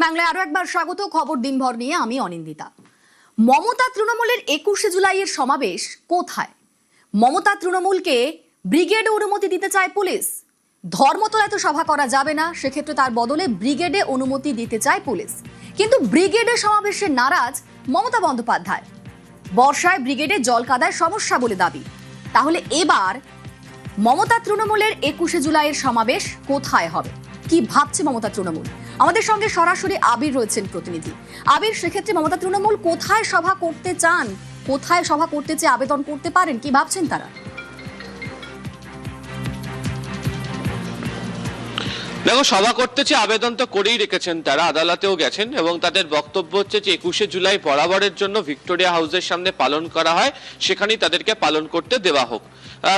বাংলায় আরো একবার স্বাগত। খবর দিনভর নিয়ে আমি অনিন্দিতা। মমতা তৃণমূলের 21শে জুলাইয়ের সমাবেশ কোথায়? মমতা তৃণমূলকে ব্রিগেডে অনুমতি দিতে চায় পুলিশ। ধর্মতলায় তো সভা করা যাবে না, সেক্ষেত্রে তার বদলে ব্রিগেডে অনুমতি দিতে চায় পুলিশ। কিন্তু ব্রিগেডে সমাবেশে নারাজ মমতা বন্দ্যোপাধ্যায়। বর্ষায় ব্রিগেডে জল কাদায় সমস্যা বলে দাবি। তাহলে এবার মমতা তৃণমূলের 21শে জুলাইয়ের সমাবেশ কোথায় হবে? কি ভাবছে মমতা তৃণমূল? আমাদের সঙ্গে সরাসরি আবির রয়েছেন প্রতিনিধি। আবির, সেক্ষেত্রে মমতা তৃণমূল কোথায় সভা করতে চান, কোথায় সভা করতে চেয়ে আবেদন করতে পারেন, কি ভাবছেন তারা? দেখো, সভা করতে চেয়ে আবেদন তো করেই রেখেছেন তারা, আদালতেও গেছেন এবং তাদের বক্তব্য হচ্ছে যে 21শে জুলাই বরাবরের জন্য ভিক্টোরিয়া হাউসের সামনে পালন করা হয়, সেখানেই তাদেরকে পালন করতে দেওয়া হোক।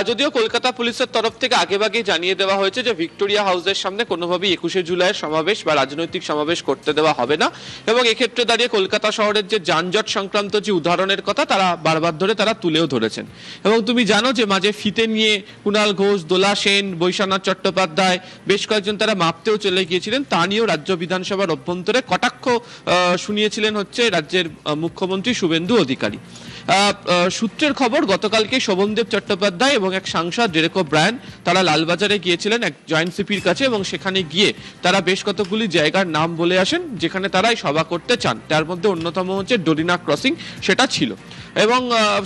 যদিও কলকাতা পুলিশের তরফ থেকে আগেভাগেই জানিয়ে দেওয়া হয়েছে যে ভিক্টোরিয়া হাউসের সামনে কোনোভাবেই 21শে জুলাইয়ের সমাবেশ বা রাজনৈতিক সমাবেশ করতে দেওয়া হবে না। এবং এক্ষেত্রে দাঁড়িয়ে কলকাতা শহরের যে যানজট সংক্রান্ত যে উদাহরণের কথা তারা বারবার ধরে তারা তুলেও ধরেছেন। এবং তুমি জানো যে মাঝে ফিতে নিয়ে কুণাল ঘোষ, দোলা সেন, বৈশ্বনাথ চট্টোপাধ্যায় বেশ কয়েকজন তারা মাপতেও চলে গিয়েছিলেন। তা নিয়েও রাজ্য বিধানসভার অভ্যন্তরে কটাক্ষ শুনিয়েছিলেন হচ্ছে রাজ্যের মুখ্যমন্ত্রী শুভেন্দু অধিকারী। সূত্রের খবর, গতকালকে শোভনদেব চট্টোপাধ্যায় এবং এক সাংসদ ডেরেক ওব্রায়ান তারা লালবাজারে গিয়েছিলেন এক জয়েন্ট সিপির কাছে এবং সেখানে গিয়ে তারা বেশ কতগুলি জায়গার নাম বলে আসেন যেখানে তারা সভা করতে চান। তার মধ্যে অন্যতম হচ্ছে ডোরিনা ক্রসিং, সেটা ছিল। এবং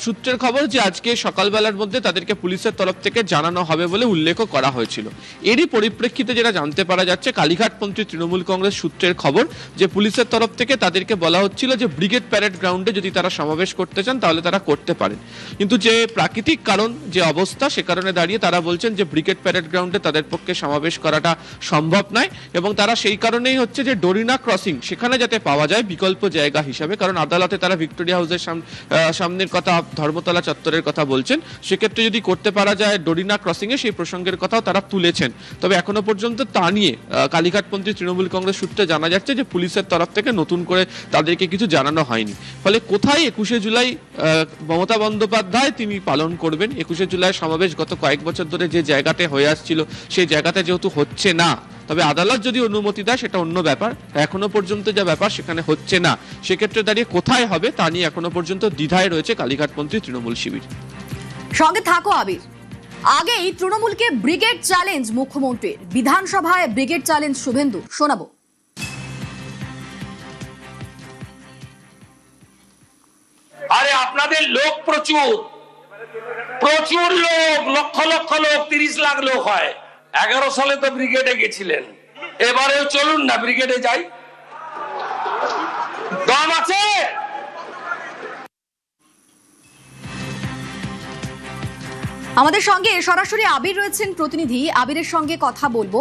সূত্রের খবর যে আজকে সকালবেলার মধ্যে তাদেরকে পুলিশের তরফ থেকে জানানো হবে বলে উল্লেখও করা হয়েছিল। এরই পরিপ্রেক্ষিতে যেটা জানতে পারা যাচ্ছে, কালীঘাটপন্থী তৃণমূল কংগ্রেস সূত্রের খবর যে পুলিশের তরফ থেকে তাদেরকে বলা হচ্ছিল যে ব্রিগেড প্যারেড গ্রাউন্ডে যদি তারা সমাবেশ করতে চান তাহলে তারা করতে পারেন। কিন্তু যে প্রাকৃতিক কারণ, যে অবস্থা, সে কারণে দাঁড়িয়ে তারা বলছেন যে ব্রিগেড প্যারেড গ্রাউন্ডে তাদের পক্ষে সমাবেশ করাটা সম্ভব নয়। এবং তারা সেই কারণেই হচ্ছে যে ডোরিনা ক্রসিং সেখানে যাতে পাওয়া যায় বিকল্প জায়গা হিসাবে, কারণ আদালতে তারা ভিক্টোরিয়া হাউসের সামনের কথা, ধর্মতলা চত্বরের কথা বলছেন। সেক্ষেত্রে যদি করতে পারা যায় ডোরিনা ক্রসিং এ, সেই প্রসঙ্গের কথাও তারা তুলেছেন। তবে এখনো পর্যন্ত তা নিয়ে কালীঘাটপন্থী তৃণমূল কংগ্রেস সূত্রে জানা যাচ্ছে যে পুলিশের তরফ থেকে নতুন করে তাদেরকে কিছু জানানো হয়নি। ফলে কোথায় 21শে জুলাই মমতা বন্দ্যোপাধ্যায় তিনি পালন করবেন? 21শে জুলাই সমাবেশ গত কয়েক বছর ধরে যে জায়গাতে হয়ে আসছিল সেই জায়গাতে যেহেতু হচ্ছে না, তবে আদালত যদি অনুমতি দেয় সেটা অন্য ব্যাপার। এখনো পর্যন্ত যা ব্যাপার সেখানে হচ্ছে না, সেক্ষেত্রে দাঁড়িয়ে কোথায় হবে তা নিয়ে এখনো পর্যন্ত দ্বিধায় রয়েছে কালীঘাটপন্থী তৃণমূল শিবির। সঙ্গে থাকো আবির। আগেই তৃণমূলকে ব্রিগেড চ্যালেঞ্জ মুখ্যমন্ত্রীর, বিধানসভায় ব্রিগেড চ্যালেঞ্জ শুভেন্দু, শোনাবো। আরে আপনাদের লোক প্রচুর প্রচুর লোক, লক্ষ লক্ষ লোক, 30 লাখ লোক হয়। 11 সালে তো ব্রিগেডে গেছিলেন, এবারেও চলুন না ব্রিগেডে যাই, দম আছে। আমাদের সঙ্গে সরাসরি আবির রয়েছেন প্রতিনিধি, আবিরের সঙ্গে কথা বলবো।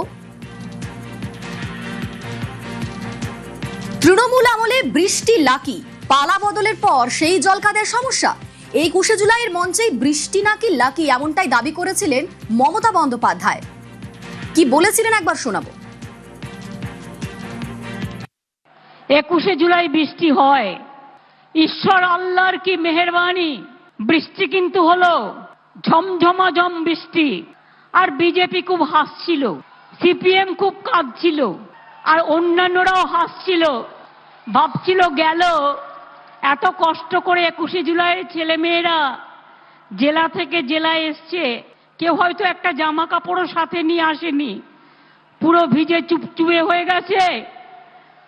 তৃণমূল আমলে বৃষ্টি লাকি, পালা বদলের পর সেই জল কাদের সমস্যা। 21শে জুলাইয়ের মঞ্চেই বৃষ্টি নাকি লাকি, এমনটাই দাবি করেছিলেন মমতা বন্দ্যোপাধ্যায়। কি বলেছিলেন একবার শোনাবো। 21শে জুলাই বৃষ্টি হয়, ঈশ্বর আল্লাহর কি মেহেরবানি। বৃষ্টি কিন্তু হলো ঝমঝমাঝম বৃষ্টি। আর বিজেপি খুব হাসছিল, সিপিএম খুব কাঁদছিল, আর অন্যান্যরাও হাসছিল, ভাবছিল গেল এত কষ্ট করে 21শে জুলাইয়ের ছেলে মেয়েরা জেলা থেকে জেলায় এসছে, কেউ হয়তো একটা জামা কাপড়ও সাথে নিয়ে আসেনি, পুরো ভিজে চুপচুপে হয়ে গেছে,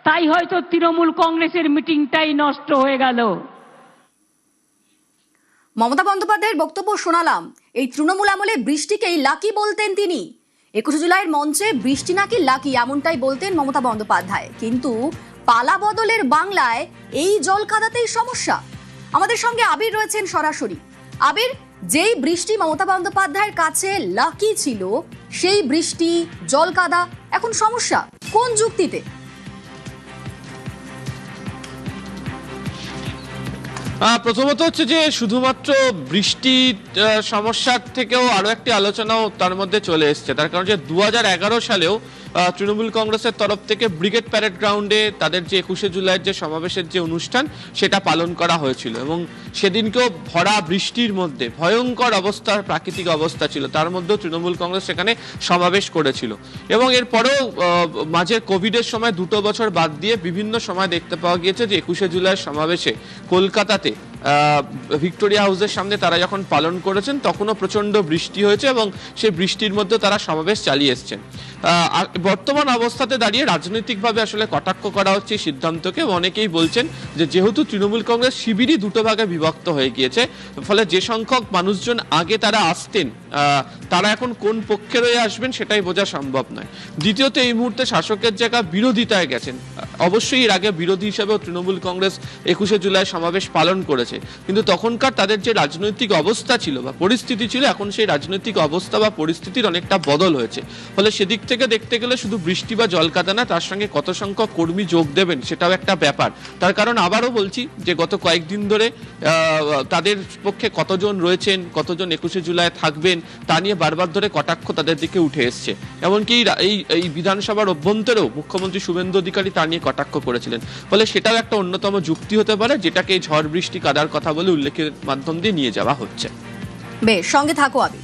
তাই হয়তো তৃণমূল কংগ্রেসের মিটিংটাই নষ্ট হয়ে গেল। মমতা বন্দ্যোপাধ্যায়ের বক্তব্য শোনালাম। এই তৃণমূল আমলে বৃষ্টিকেই লাকি বলতেন তিনি। 21শে জুলাইয়ের মঞ্চে বৃষ্টি নাকি লাকি, এমনটাই বলতেন মমতা বন্দ্যোপাধ্যায়। কিন্তু পালা বদলের বাংলায় এই জল কাদাতেই সমস্যা। আমাদের সঙ্গে আবির রয়েছেন সরাসরি। আবির, যেই বৃষ্টি মমতা বন্দ্যোপাধ্যায়ের কাছে লাকি ছিল, সেই বৃষ্টি, জল কাদা এখন সমস্যা কোন যুক্তিতে? প্রথমত হচ্ছে যে শুধুমাত্র বৃষ্টি সমস্যার থেকেও আরো একটি আলোচনাও তার মধ্যে চলে এসছে। তার কারণ যে 2011 সালেও তৃণমূল কংগ্রেসের তরফ থেকে ব্রিগেড প্যারেড গ্রাউন্ডে তাদের যে 21শে জুলাইয়ের যে সমাবেশের যে অনুষ্ঠান সেটা পালন করা হয়েছিল এবং সেদিনকেও ভরা বৃষ্টির মধ্যে ভয়ঙ্কর অবস্থা, প্রাকৃতিক অবস্থা ছিল, তার মধ্যেও তৃণমূল কংগ্রেস সেখানে সমাবেশ করেছিল। এবং এরপরেও মাঝে কোভিডের সময় 2 বছর বাদ দিয়ে বিভিন্ন সময় দেখতে পাওয়া গিয়েছে যে 21শে জুলাইয়ের সমাবেশে কলকাতাতে ভিক্টোরিয়া হাউসের সামনে তারা যখন পালন করেছেন তখনও প্রচন্ড বৃষ্টি হয়েছে এবং সেই বৃষ্টির মধ্যে তারা সমাবেশ চালিয়ে এসছেন। বর্তমান অবস্থাতে দাঁড়িয়ে রাজনৈতিকভাবে আসলে কটাক্ষ করা হচ্ছে এই সিদ্ধান্তকে। অনেকেই বলছেন যে যেহেতু তৃণমূল কংগ্রেস শিবিরই 2 ভাগে বিভক্ত হয়ে গিয়েছে, ফলে যে সংখ্যক মানুষজন আগে তারা আসতেন তারা এখন কোন পক্ষে রয়ে আসবেন সেটাই বোঝা সম্ভব নয়। দ্বিতীয়ত এই মুহূর্তে শাসকের জায়গা বিরোধিতায় গেছেন। অবশ্যই এর আগে বিরোধী হিসেবেও তৃণমূল কংগ্রেস 21শে জুলাই সমাবেশ পালন করেছে, কিন্তু তখনকার তাদের যে রাজনৈতিক অবস্থা ছিল বা পরিস্থিতি ছিল, এখন সেই রাজনৈতিক অবস্থা বা পরিস্থিতির অনেকটা বদল হয়েছে। ফলে সেদিক থেকে দেখতে গেলে শুধু বৃষ্টি বা জলকাদা না, তার সঙ্গে কত সংখ্যক কর্মী যোগ দেবেন সেটাও একটা ব্যাপার। তার কারণ আবারও বলছি যে গত কয়েকদিন ধরে তাদের পক্ষে কতজন রয়েছেন, কতজন 21শে জুলাই থাকবেন তা নিয়ে বারবার ধরে কটাক্ষ তাদের দিকে উঠে এসছে। এমনকি এই বিধানসভার অভ্যন্তরেও মুখ্যমন্ত্রী শুভেন্দু অধিকারী তা নিয়ে কটাক্ষ করেছিলেন। ফলে সেটাও একটা অন্যতম যুক্তি হতে পারে, যেটাকে ঝড় বৃষ্টি কাদার কথা বলে উল্লেখের মাধ্যম দিয়ে নিয়ে যাওয়া হচ্ছে। বেশ, সঙ্গে থাকো আবি।